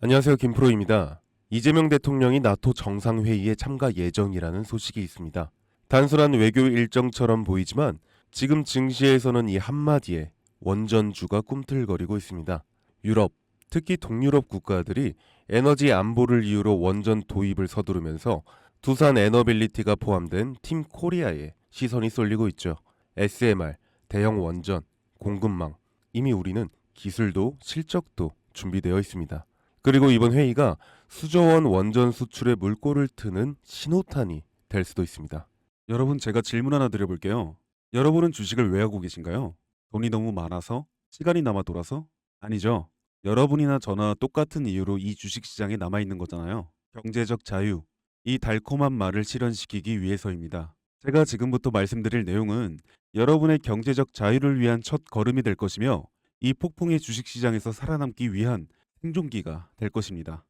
안녕하세요. 김프로입니다. 이재명 대통령이 나토 정상회의에 참가 예정이라는 소식이 있습니다. 단순한 외교 일정처럼 보이지만 지금 증시에서는 이 한마디에 원전주가 꿈틀거리고 있습니다. 유럽, 특히 동유럽 국가들이 에너지 안보를 이유로 원전 도입을 서두르면서 두산 에너빌리티가 포함된 팀 코리아에 시선이 쏠리고 있죠. SMR, 대형 원전, 공급망, 이미 우리는 기술도 실적도 준비되어 있습니다. 그리고 이번 회의가 수조원 원전 수출의 물꼬를 트는 신호탄이 될 수도 있습니다. 여러분, 제가 질문 하나 드려볼게요. 여러분은 주식을 왜 하고 계신가요? 돈이 너무 많아서? 시간이 남아 돌아서? 아니죠. 여러분이나 저나 똑같은 이유로 이 주식시장에 남아있는 거잖아요. 경제적 자유. 이 달콤한 말을 실현시키기 위해서입니다. 제가 지금부터 말씀드릴 내용은 여러분의 경제적 자유를 위한 첫 걸음이 될 것이며 이 폭풍의 주식시장에서 살아남기 위한 생존기가 될 것입니다.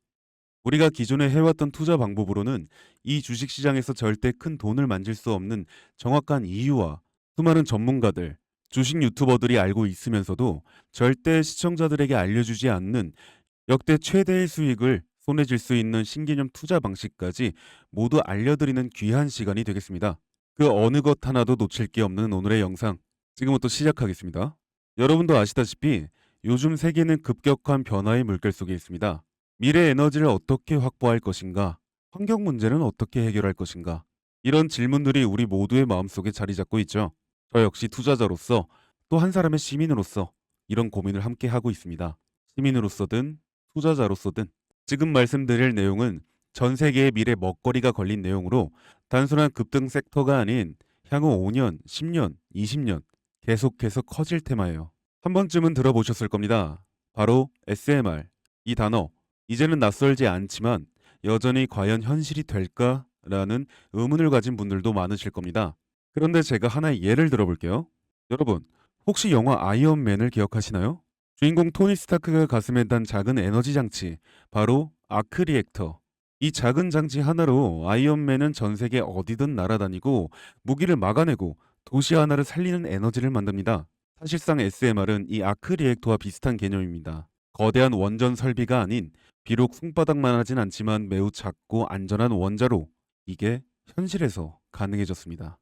우리가 기존에 해왔던 투자 방법으로는 이 주식시장에서 절대 큰 돈을 만질 수 없는 정확한 이유와 수많은 전문가들, 주식 유튜버들이 알고 있으면서도 절대 시청자들에게 알려주지 않는 역대 최대의 수익을 손에 쥘 수 있는 신개념 투자 방식까지 모두 알려드리는 귀한 시간이 되겠습니다. 그 어느 것 하나도 놓칠 게 없는 오늘의 영상, 지금부터 시작하겠습니다. 여러분도 아시다시피 요즘 세계는 급격한 변화의 물결 속에 있습니다. 미래 에너지를 어떻게 확보할 것인가? 환경 문제는 어떻게 해결할 것인가? 이런 질문들이 우리 모두의 마음속에 자리 잡고 있죠. 저 역시 투자자로서 또 한 사람의 시민으로서 이런 고민을 함께 하고 있습니다. 시민으로서든 투자자로서든 지금 말씀드릴 내용은 전 세계의 미래 먹거리가 걸린 내용으로 단순한 급등 섹터가 아닌 향후 5년, 10년, 20년 계속해서 커질 테마예요. 한 번쯤은 들어보셨을 겁니다. 바로 SMR. 이 단어. 이제는 낯설지 않지만 여전히 과연 현실이 될까라는 의문을 가진 분들도 많으실 겁니다. 그런데 제가 하나의 예를 들어볼게요. 여러분, 혹시 영화 아이언맨을 기억하시나요? 주인공 토니 스타크가 가슴에 단 작은 에너지 장치, 바로 아크 리액터. 이 작은 장치 하나로 아이언맨은 전 세계 어디든 날아다니고 무기를 막아내고 도시 하나를 살리는 에너지를 만듭니다. 사실상 SMR은 이 아크 리액터와 비슷한 개념입니다. 거대한 원전 설비가 아닌 비록 손바닥만 하진 않지만 매우 작고 안전한 원자로 이게 현실에서 가능해졌습니다.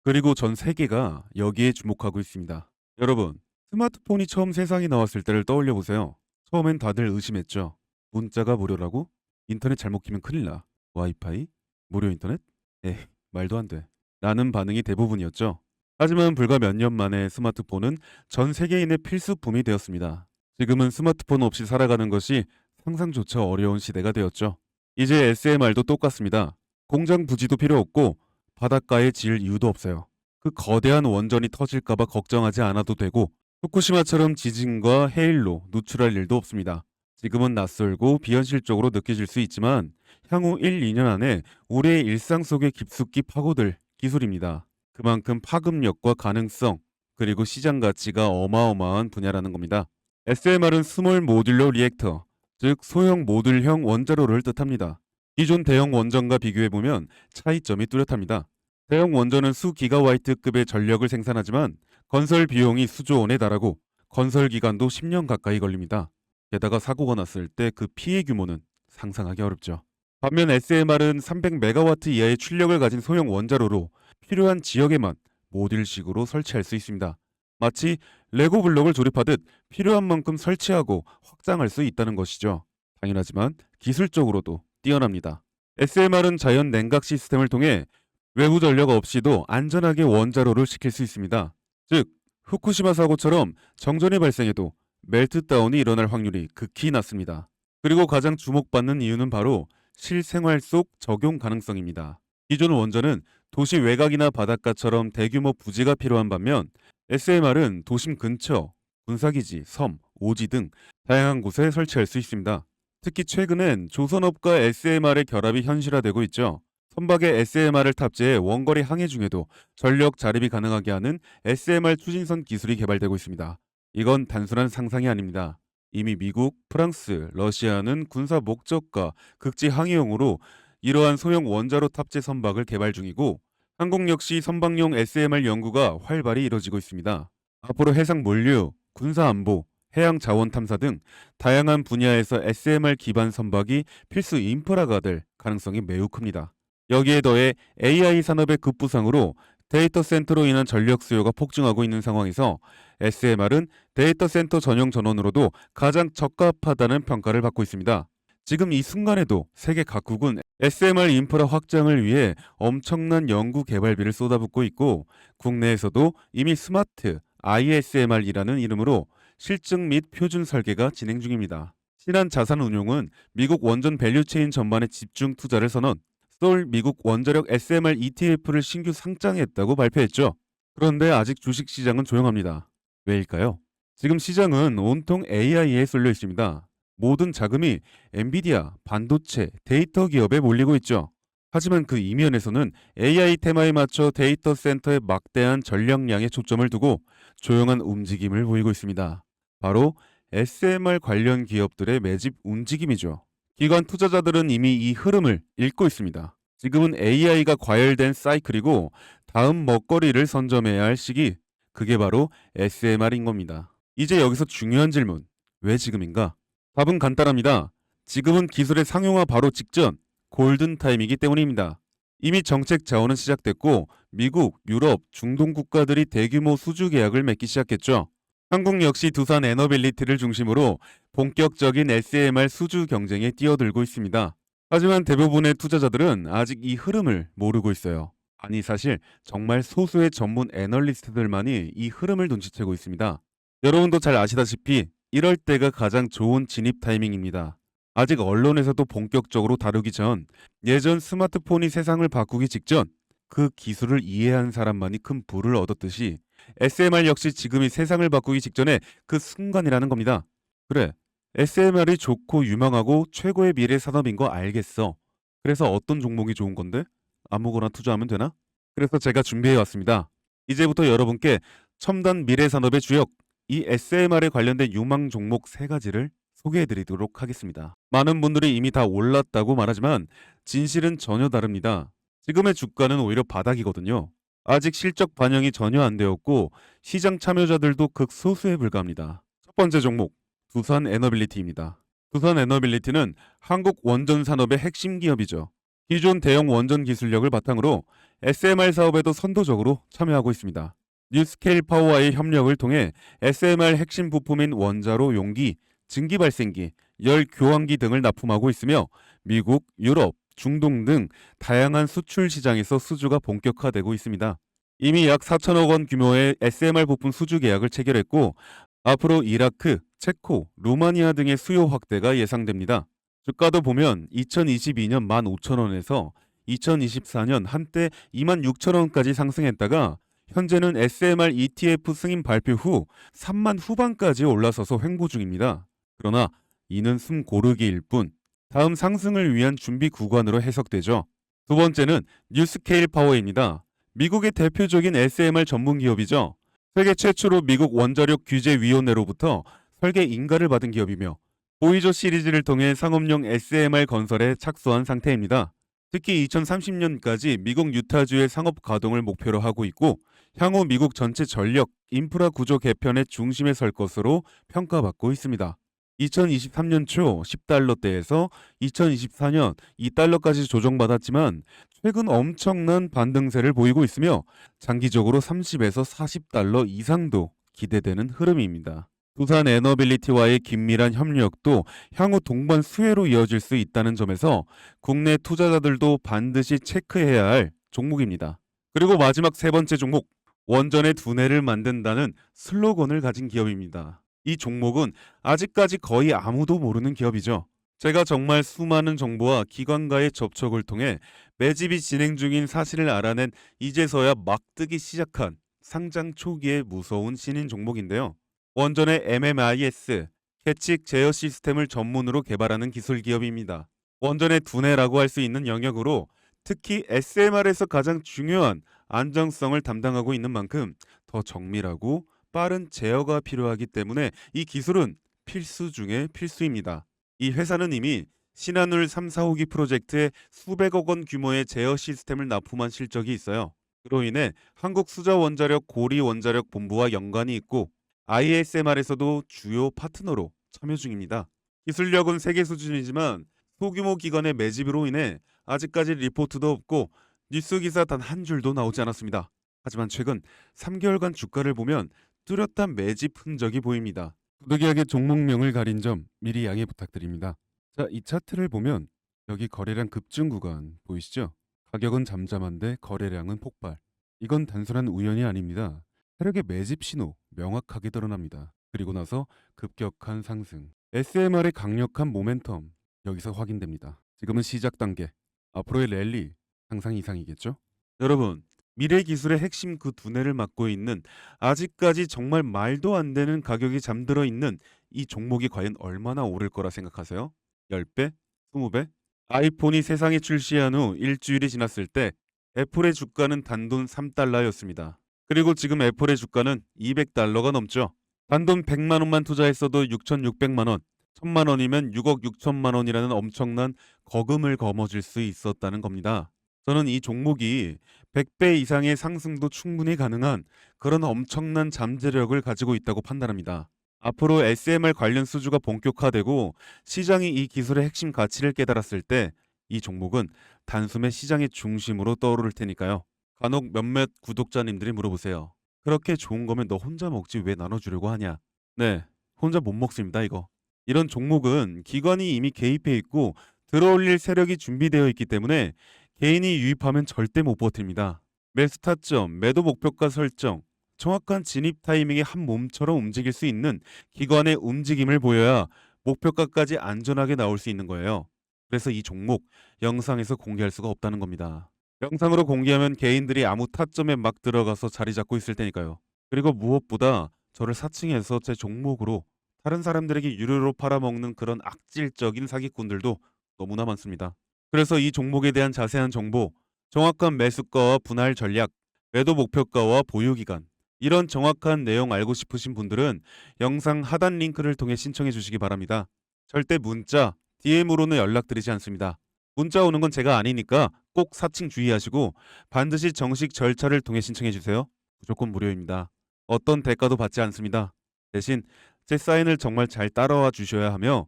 그리고 전 세계가 여기에 주목하고 있습니다. 여러분, 스마트폰이 처음 세상에 나왔을 때를 떠올려 보세요. 처음엔 다들 의심했죠. 문자가 무료라고? 인터넷 잘못 키면 큰일 나. 와이파이? 무료 인터넷? 에이, 말도 안 돼. 라는 반응이 대부분이었죠. 하지만 불과 몇 년 만에 스마트폰은 전 세계인의 필수품이 되었습니다. 지금은 스마트폰 없이 살아가는 것이 상상조차 어려운 시대가 되었죠. 이제 SMR도 똑같습니다. 공장 부지도 필요 없고 바닷가에 지을 이유도 없어요. 그 거대한 원전이 터질까봐 걱정하지 않아도 되고 후쿠시마처럼 지진과 해일로 누출할 일도 없습니다. 지금은 낯설고 비현실적으로 느껴질 수 있지만 향후 1, 2년 안에 우리의 일상 속에 깊숙이 파고들 기술입니다. 그만큼 파급력과 가능성 그리고 시장 가치가 어마어마한 분야라는 겁니다. SMR은 스몰 모듈러 리액터, 즉 소형 모듈형 원자로를 뜻합니다. 기존 대형 원전과 비교해보면 차이점이 뚜렷합니다. 대형 원전은 수 기가와이트급의 전력을 생산하지만 건설 비용이 수조 원에 달하고 건설 기간도 10년 가까이 걸립니다. 게다가 사고가 났을 때 그 피해 규모는 상상하기 어렵죠. 반면 SMR은 300메가와트 이하의 출력을 가진 소형 원자로로 필요한 지역에만 모듈식으로 설치할 수 있습니다. 마치 레고 블록을 조립하듯 필요한 만큼 설치하고 확장할 수 있다는 것이죠. 당연하지만 기술적으로도 뛰어납니다. SMR은 자연 냉각 시스템을 통해 외부 전력 없이도 안전하게 원자로를 식힐 수 있습니다. 즉, 후쿠시마 사고처럼 정전이 발생해도 멜트다운이 일어날 확률이 극히 낮습니다. 그리고 가장 주목받는 이유는 바로 실생활 속 적용 가능성입니다. 기존 원전은 도시 외곽이나 바닷가처럼 대규모 부지가 필요한 반면 SMR은 도심 근처, 군사기지, 섬, 오지 등 다양한 곳에 설치할 수 있습니다. 특히 최근엔 조선업과 SMR의 결합이 현실화되고 있죠. 선박에 SMR을 탑재해 원거리 항해 중에도 전력 자립이 가능하게 하는 SMR 추진선 기술이 개발되고 있습니다. 이건 단순한 상상이 아닙니다. 이미 미국, 프랑스, 러시아는 군사 목적과 극지 항해용으로 이러한 소형 원자로 탑재 선박을 개발 중이고 한국 역시 선박용 SMR 연구가 활발히 이뤄지고 있습니다. 앞으로 해상 물류, 군사 안보, 해양 자원 탐사 등 다양한 분야에서 SMR 기반 선박이 필수 인프라가 될 가능성이 매우 큽니다. 여기에 더해 AI 산업의 급부상으로 데이터 센터로 인한 전력 수요가 폭증하고 있는 상황에서 SMR은 데이터 센터 전용 전원으로도 가장 적합하다는 평가를 받고 있습니다. 지금 이 순간에도 세계 각국은 SMR 인프라 확장을 위해 엄청난 연구 개발비를 쏟아붓고 있고 국내에서도 이미 스마트 ISMR이라는 이름으로 실증 및 표준 설계가 진행 중입니다. 신한자산운용은 미국 원전 밸류체인 전반에 집중 투자를 선언, 서울 미국 원자력 SMR ETF를 신규 상장했다고 발표했죠. 그런데 아직 주식시장은 조용합니다. 왜일까요? 지금 시장은 온통 AI에 쏠려 있습니다. 모든 자금이 엔비디아, 반도체, 데이터 기업에 몰리고 있죠. 하지만 그 이면에서는 AI 테마에 맞춰 데이터 센터에 막대한 전력량에 초점을 두고 조용한 움직임을 보이고 있습니다. 바로 SMR 관련 기업들의 매집 움직임이죠. 기관 투자자들은 이미 이 흐름을 읽고 있습니다. 지금은 AI가 과열된 사이클이고 다음 먹거리를 선점해야 할 시기, 그게 바로 SMR인 겁니다. 이제 여기서 중요한 질문, 왜 지금인가? 답은 간단합니다. 지금은 기술의 상용화 바로 직전, 골든 타임이기 때문입니다. 이미 정책 자원은 시작됐고 미국, 유럽, 중동 국가들이 대규모 수주 계약을 맺기 시작했죠. 한국 역시 두산 에너빌리티를 중심으로 본격적인 SMR 수주 경쟁에 뛰어들고 있습니다. 하지만 대부분의 투자자들은 아직 이 흐름을 모르고 있어요. 아니 사실 정말 소수의 전문 애널리스트들만이 이 흐름을 눈치채고 있습니다. 여러분도 잘 아시다시피 이럴 때가 가장 좋은 진입 타이밍입니다. 아직 언론에서도 본격적으로 다루기 전, 예전 스마트폰이 세상을 바꾸기 직전 그 기술을 이해한 사람만이 큰 부를 얻었듯이 SMR 역시 지금이 세상을 바꾸기 직전에 그 순간이라는 겁니다. 그래, SMR이 좋고 유명하고 최고의 미래 산업인 거 알겠어. 그래서 어떤 종목이 좋은 건데? 아무거나 투자하면 되나? 그래서 제가 준비해 왔습니다. 이제부터 여러분께 첨단 미래 산업의 주역, 이 SMR에 관련된 유망 종목 3가지를 소개해 드리도록 하겠습니다. 많은 분들이 이미 다 올랐다고 말하지만 진실은 전혀 다릅니다. 지금의 주가는 오히려 바닥이거든요. 아직 실적 반영이 전혀 안 되었고 시장 참여자들도 극소수에 불과합니다. 첫 번째 종목, 두산 에너빌리티입니다. 두산 에너빌리티는 한국 원전 산업의 핵심 기업이죠. 기존 대형 원전 기술력을 바탕으로 SMR 사업에도 선도적으로 참여하고 있습니다. 뉴스케일 파워와의 협력을 통해 SMR 핵심 부품인 원자로 용기, 증기 발생기, 열 교환기 등을 납품하고 있으며 미국, 유럽, 중동 등 다양한 수출 시장에서 수주가 본격화되고 있습니다. 이미 약 4천억 원 규모의 SMR 부품 수주 계약을 체결했고 앞으로 이라크, 체코, 루마니아 등의 수요 확대가 예상됩니다. 주가도 보면 2022년 15,000원에서 2024년 한때 26,000원까지 상승했다가 현재는 SMR ETF 승인 발표 후 3만 후반까지 올라서서 횡보 중입니다. 그러나 이는 숨 고르기일 뿐 다음 상승을 위한 준비 구간으로 해석되죠. 두 번째는 뉴스케일 파워입니다. 미국의 대표적인 SMR 전문 기업이죠. 세계 최초로 미국 원자력 규제위원회로부터 설계 인가를 받은 기업이며 보이저 시리즈를 통해 상업용 SMR 건설에 착수한 상태입니다. 특히 2030년까지 미국 유타주의 상업 가동을 목표로 하고 있고 향후 미국 전체 전력, 인프라 구조 개편의 중심에 설 것으로 평가받고 있습니다. 2023년 초 10달러대에서 2024년 2달러까지 조정받았지만 최근 엄청난 반등세를 보이고 있으며 장기적으로 30에서 40달러 이상도 기대되는 흐름입니다. 두산 에너빌리티와의 긴밀한 협력도 향후 동반 수혜로 이어질 수 있다는 점에서 국내 투자자들도 반드시 체크해야 할 종목입니다. 그리고 마지막 3번째 종목, 원전의 두뇌를 만든다는 슬로건을 가진 기업입니다. 이 종목은 아직까지 거의 아무도 모르는 기업이죠. 제가 정말 수많은 정보와 기관과의 접촉을 통해 매집이 진행 중인 사실을 알아낸 이제서야 막 뜨기 시작한 상장 초기의 무서운 신인 종목인데요. 원전의 MMIS, 계측 제어 시스템을 전문으로 개발하는 기술 기업입니다. 원전의 두뇌라고 할 수 있는 영역으로 특히 SMR에서 가장 중요한 안정성을 담당하고 있는 만큼 더 정밀하고 빠른 제어가 필요하기 때문에 이 기술은 필수 중의 필수입니다. 이 회사는 이미 신한울 3, 4호기 프로젝트에 수백억 원 규모의 제어 시스템을 납품한 실적이 있어요. 그로 인해 한국수자원자력 고리원자력 본부와 연관이 있고 ISMR에서도 주요 파트너로 참여 중입니다. 기술력은 세계 수준이지만 소규모 기관의 매집으로 인해 아직까지 리포트도 없고 뉴스 기사 단 한 줄도 나오지 않았습니다. 하지만 최근 3개월간 주가를 보면 뚜렷한 매집 흔적이 보입니다. 부득이하게 종목명을 가린 점 미리 양해 부탁드립니다. 자, 이 차트를 보면 여기 거래량 급증 구간 보이시죠? 가격은 잠잠한데 거래량은 폭발. 이건 단순한 우연이 아닙니다. 세력의 매집 신호 명확하게 드러납니다. 그리고 나서 급격한 상승. SMR의 강력한 모멘텀 여기서 확인됩니다. 지금은 시작 단계. 앞으로의 랠리 상상 이상이겠죠? 여러분, 미래 기술의 핵심 그 두뇌를 맡고 있는 아직까지 정말 말도 안 되는 가격이 잠들어 있는 이 종목이 과연 얼마나 오를 거라 생각하세요? 10배? 20배? 아이폰이 세상에 출시한 후 일주일이 지났을 때 애플의 주가는 단돈 3달러였습니다. 그리고 지금 애플의 주가는 200달러가 넘죠. 단돈 100만 원만 투자했어도 6,600만 원, 1,000만 원이면 6억 6천만 원이라는 엄청난 거금을 거머쥘 수 있었다는 겁니다. 저는 이 종목이 100배 이상의 상승도 충분히 가능한 그런 엄청난 잠재력을 가지고 있다고 판단합니다. 앞으로 SMR 관련 수주가 본격화되고 시장이 이 기술의 핵심 가치를 깨달았을 때 이 종목은 단숨에 시장의 중심으로 떠오를 테니까요. 간혹 몇몇 구독자님들이 물어보세요. 그렇게 좋은 거면 너 혼자 먹지 왜 나눠주려고 하냐? 네, 혼자 못 먹습니다, 이거. 이런 종목은 기관이 이미 개입해 있고 들어올릴 세력이 준비되어 있기 때문에 개인이 유입하면 절대 못 버팁니다. 매수 타점, 매도 목표가 설정, 정확한 진입 타이밍에 한 몸처럼 움직일 수 있는 기관의 움직임을 보여야 목표가까지 안전하게 나올 수 있는 거예요. 그래서 이 종목 영상에서 공개할 수가 없다는 겁니다. 영상으로 공개하면 개인들이 아무 타점에 막 들어가서 자리 잡고 있을 테니까요. 그리고 무엇보다 저를 사칭해서 제 종목으로 다른 사람들에게 유료로 팔아먹는 그런 악질적인 사기꾼들도 너무나 많습니다. 그래서 이 종목에 대한 자세한 정보, 정확한 매수가와 분할 전략, 매도 목표가와 보유 기간, 이런 정확한 내용 알고 싶으신 분들은 영상 하단 링크를 통해 신청해 주시기 바랍니다. 절대 문자, DM으로는 연락드리지 않습니다. 문자 오는 건 제가 아니니까 꼭 사칭 주의하시고 반드시 정식 절차를 통해 신청해 주세요. 무조건 무료입니다. 어떤 대가도 받지 않습니다. 대신 제 사인을 정말 잘 따라와 주셔야 하며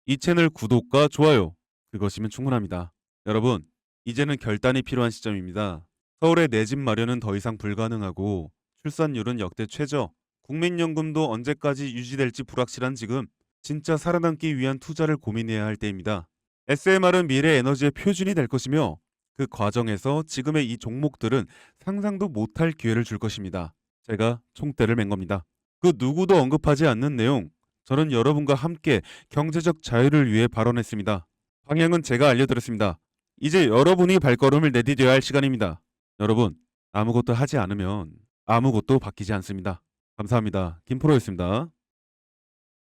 이 채널 구독과 좋아요 그것이면 충분합니다. 여러분, 이제는 결단이 필요한 시점입니다. 서울의 내 집 마련은 더 이상 불가능하고 출산율은 역대 최저, 국민연금도 언제까지 유지될지 불확실한 지금 진짜 살아남기 위한 투자를 고민해야 할 때입니다. SMR은 미래 에너지의 표준이 될 것이며 그 과정에서 지금의 이 종목들은 상상도 못할 기회를 줄 것입니다. 제가 총대를 맨 겁니다. 그 누구도 언급하지 않는 내용, 저는 여러분과 함께 경제적 자유를 위해 발언했습니다. 방향은 제가 알려드렸습니다. 이제 여러분이 발걸음을 내디뎌야 할 시간입니다. 여러분, 아무것도 하지 않으면 아무것도 바뀌지 않습니다. 감사합니다. 김프로였습니다.